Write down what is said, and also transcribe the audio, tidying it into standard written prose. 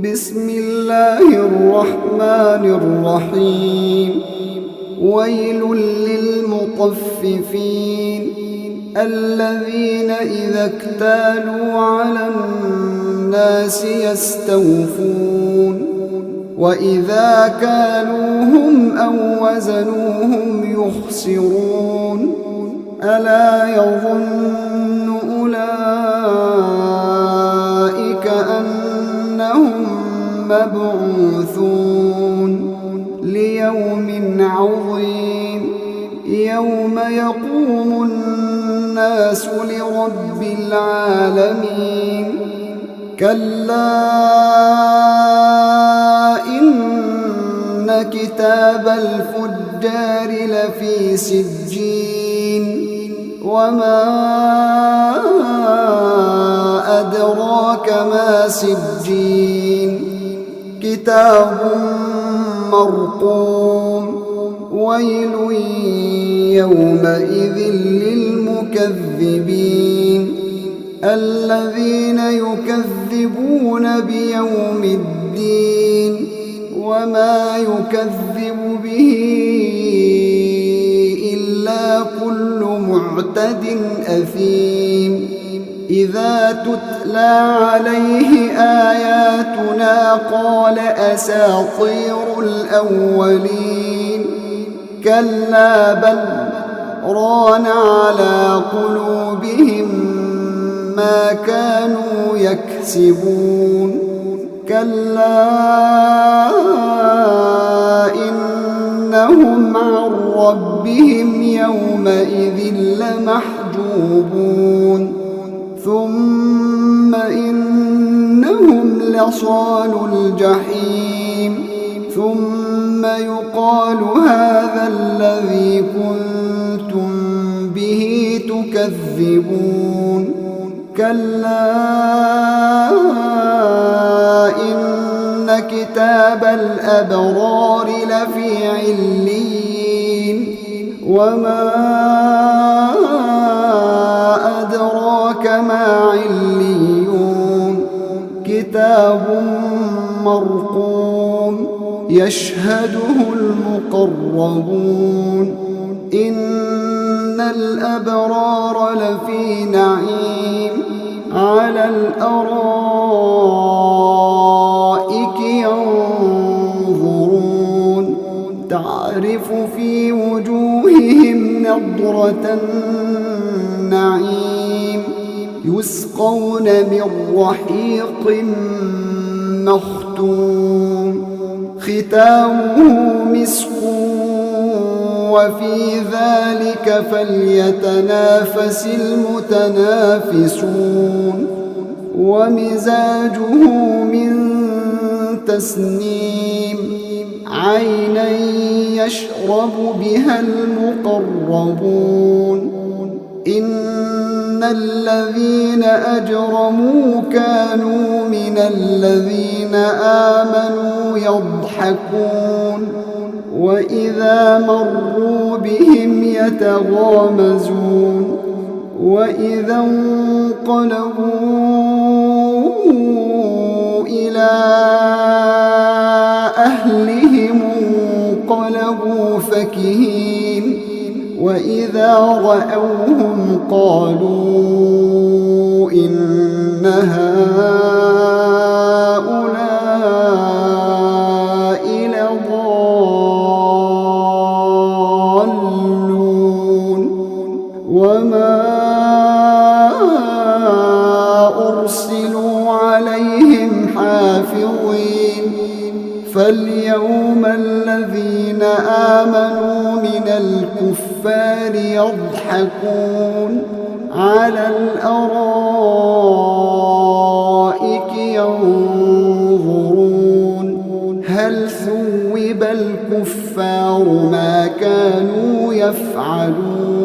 بسم الله الرحمن الرحيم. ويل للمطففين الذين إذا اكتالوا على الناس يستوفون وإذا كالوهم أو وزنوهم يخسرون ألا يظن أولئك أنهم مبعوثون ليوم عظيم يوم يقوم الناس لرب العالمين. كلا إن كتاب الفجار لفي سجين وما أدراك ما سجين كتاب مرقوم. ويل يومئذ للمكذبين الذين يكذبون بيوم الدين وما يكذب به إلا كل معتد أثيم. إذا تتلى عليه آياتنا قال أساطير الأولين كلا بل ران على قلوبهم ما كانوا يكسبون. كلا إنهم عن ربهم يومئذ لمحجوبون ثم إنهم لصالوا الجحيم ثم يقال هذا الذي كنتم به تكذبون. كلا إن كتاب الأبرار لفي عليين وما أدراك ما عليون كتاب مرقوم يشهده المقربون. إن الأبرار لفي نعيم على الأرائك ينظرون تعرف في وجوههم نضرة النعيم يسقون من رحيق مختوم ختامه مسك وفي ذلك فليتنافس المتنافسون. ومزاجه من تسنيم عينا يشرب بها المقربون. إن الذين أجرموا كانوا من الذين آمنوا يضحكون وإذا مروا بهم يتغامزون وإذا انقلبوا إلى أهلهم انقلبوا فكهين وإذا رأوهم قالوا إن هؤلاء لضالون وما أرسلوا عليهم حافظين. فاليوم الذين آمنوا من الكفار يضحكون على الأرائك ينظرون هل ثوب الكفار ما كانوا يفعلون.